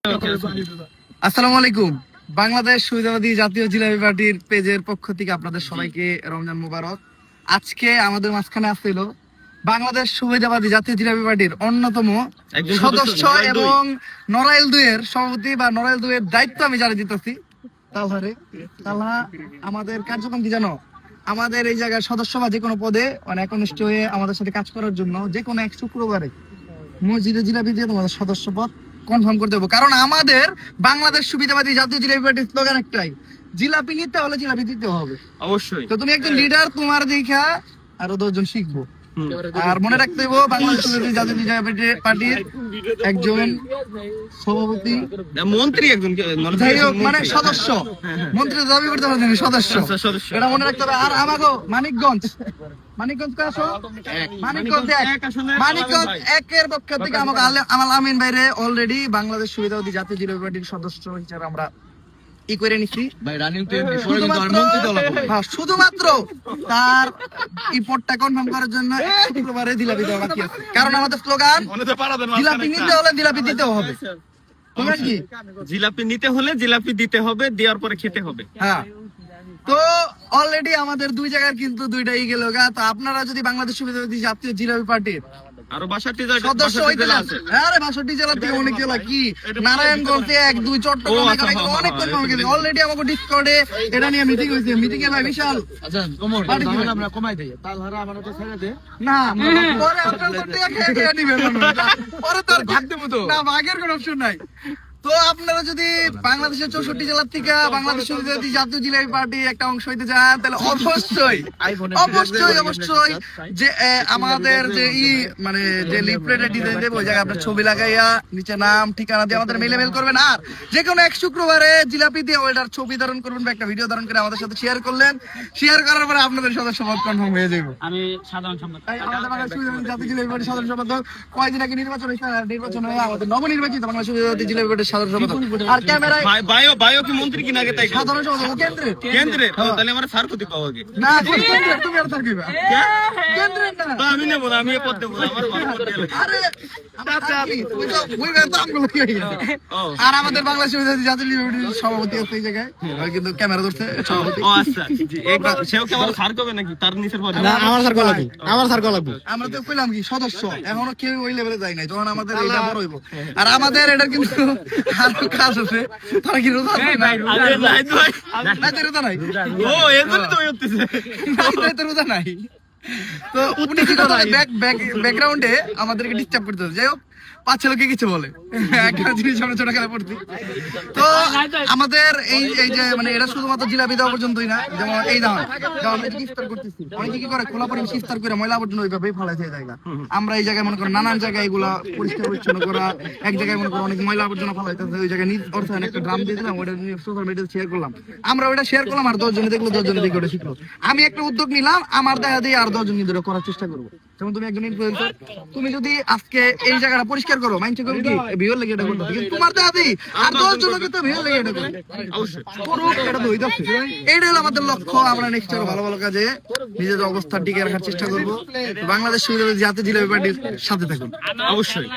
আসসালামু আলাইকুম। বাংলাদেশ সুবিধাবাদী জাতীয় জিলাপি পার্টির পেজের পক্ষ থেকে আপনাদের সবাইকে রমজান মুবারক। আজকে আমাদের মাঝখানে আসছিল বাংলাদেশ সুবিধাবাদী জাতীয় জিলাপি পার্টির অন্যতম সদস্য এবং নড়াইল 2 এর সভাপতি বা নড়াইল 2 এর দায়িত্ব আমি যারা দিতেছি। তাহলে আমাদের কার্যক্রম কি জানো? আমাদের এই জায়গায় সদস্য বা যে কোনো পদে মানে একনিষ্ঠ হয়ে আমাদের সাথে কাজ করার জন্য যে কোনো এক শুক্রবারে মসজিদে জিলাপি দিয়ে তোমাদের সদস্য পদ কনফার্ম করতে হবে। কারণ আমাদের বাংলাদেশ সুবিধাবাদী জাতীয় জিলাপি পার্টির স্লোগান একটাই, জিলাপি নিতে হলে জিলাপি দিতে হবে। অবশ্যই। তো তুমি একজন লিডার, তোমার দেখা আরো 10 জন শিখবো। আর মনে রাখতে হবে বাংলাদেশ সুবিধাবাদী জাতীয় জিলাপি পার্টির একজন সভাপতি, মন্ত্রী, একজন যাই হোক মানে সদস্য, মন্ত্রী দাবি করতে পারছেন সদস্য, এটা মনে রাখতে হবে। আর আমাকে মানিকগঞ্জ আসো, মানিকগঞ্জ 1 এর পক্ষ থেকে আমাকে আমাল আমিন ভাইরে অলরেডি বাংলাদেশ সুবিধাবাদী জাতীয় জিলাপি পার্টির সদস্য হিসেবে আমরা ই করে নিচ্ছি। শুধুমাত্র তার এই পদটা কনফার্ম করার জন্য শুক্রবারে জিলাপি দেওয়া বাকি আছে। কারণ আমাদের স্লোগান জিলাপি নিতে হলে জিলাপি দিতে হবে। জিলাপি নিতে হলে জিলাপি দিতে হবে, দেওয়ার পরে খেতে হবে। হ্যাঁ, তো অলরেডি আমাদের 2 জায়গার কিন্তু 2টাই গেল গা। তো আপনারা যদি বাংলাদেশ সুবিধাবাদী জাতীয় জিলাপি পার্টির আরো 62 সদস্য হইতে চান, আরে 62 জেলা থেকে অনেক জেলা কি নারায়ণগঞ্জে 1, 2 চট্টগ্রাম অনেক অলরেডি আমাকে ডিসকর্ডে এটা নিয়ে মিটিং হয়েছে। মিটিং এ ভাই বিশাল আমরা কমাই দেই, তাহলে আমরা তো ছেড়ে দে না, পরে আপনারা তো টাকা নিবেন না, পরে তো আর ভাগ দেব তো না, ভাগের কোনো অপশন নাই। তো আপনারা যদি বাংলাদেশের 64 জেলার থেকে বাংলাদেশ সুবিধাবাদী জাতীয় জিলাপি পার্টি একটা অংশ হইতে চান, তাহলে অবশ্যই যে আমাদের যে মানে যে লিফলেটের ডিজাইন দেবো ওই জায়গায় আপনার ছবি লাগাইয়া নিচে নাম ঠিকানা দিয়ে আমাদের মেল করবেন। আর যে কোনো এক শুক্রবারে জিলাপি দিয়ে ওইটার ছবি ধারণ করবেন বা একটা ভিডিও ধারণ করে আমাদের সাথে শেয়ার করলেন। শেয়ার করার পরে আপনাদের সদস্য পদ কনফার্ম হয়ে যাবে। আমি সাধারণ সম্পাদক, আমাদের বাংলাদেশ সুবিধাবাদী জাতীয় জিলাপি পার্টির সাধারণ সম্পাদক কয়েকদিন আগে নির্বাচন হয়েছে, নির্বাচন হয়ে আমাদের নবনির্বাচিত বাংলাদেশ সুবিধাবাদী জিলাপি পার্টির সাধারণ সম্পাদক। আর ক্যামেরায় বায়ো কি মন্ত্রী কি নাগে তাই সাধারণ সম্পাদক কেন্দ্রে তাহলে আমরা স্যার কতি পাবো আগে না, কেন্দ্রে তুমি আর স্যার কইবা কেন্দ্রে না, তো আমি নেব না, আমি পদ দেব আমার ভালো পদ দেব। আরে ওই তো আমগুলো কি হইছে। আর আমাদের বাংলাদেশ সুবিধাবাদী জাতীয় জিলাপি পার্টির সভাপতি আছে এই জায়গায়, কিন্তু ক্যামেরা ধরছে সভাপতি। ও আচ্ছা, সেও কি আমার স্যার কবে নাকি তার নিচের পদে? না, আমার স্যার লাগবে। আমরা তো কইলাম কি সদস্য, এখনো কেউ ওই লেভেলে যায় নাই, যখন আমাদের এটা বড় হইব। আর আমাদের এটা কিন্তু আরো কাজ আছে, তারা কি রোজা নাই? রোজা নাই, ও এজন্য তো হইতেছে তো রোজা নাই। তো উনি কি করে ব্যাকগ্রাউন্ডে আমাদেরকে ডিস্টার্ব করতে হবে। যাই হোক, 5 ছেলেকে কিছু বলে একটা জিনিস আমরা ছোট খেলা পড়ছি। তো আমাদের এই যে মানে এটা শুধুমাত্র জিলাপি দেওয়া পর্যন্তই না, যেমন এই দাম আমরা ইফতার করতেছি, অনেকে কি করে খোলা পরিবেশে ইফতার করে ময়লা আবর্জনা ওইভাবেই ফেলাই দিয়ে জায়গা। আমরা এই জায়গায় মনে করেন নানান জায়গায় এগুলা পরিষ্কার পরিচ্ছন্ন করা, এক জায়গায় মনে করেন অনেক ময়লা আবর্জনা ফেলাইতেছে, ওই জায়গায় নিজ অর্থায়ন একটা ড্রাম দিয়ে দিলাম, ওইটা নিয়ে সোশ্যাল মিডিয়াতে শেয়ার করলাম। আমরা ওইটা শেয়ার করলাম, আর 10 জনে দেখলো, 10 জনে দেখে ওটা শিখলো। আমি একটা উদ্যোগ নিলাম, আমার দেখা দিয়ে আর 10 জন কিন্তু করার চেষ্টা করবো। যেমন তুমি একজন ইনফ্লুয়েন্সার, তুমি যদি আজকে এই জায়গাটা পরিষ্কার করো, মাইন্ড করবে কি ভিউর লেগে এটা করতে, কিন্তু তোমার দেখা দিই আর 10 জনকে তো ভিউর লেগে এটা করবে। অবশ্যই এটা তো হইতাছে। এইটাই হলো আমাদের লক্ষ্য। আমরা নেক্সট আরো ভালো ভালো কাজে নিজেদের অবস্থা টিকে রাখার চেষ্টা করবো। বাংলাদেশ সুবিধাবাদী জাতীয় জিলাপি পার্টির সাথে থাকুন অবশ্যই।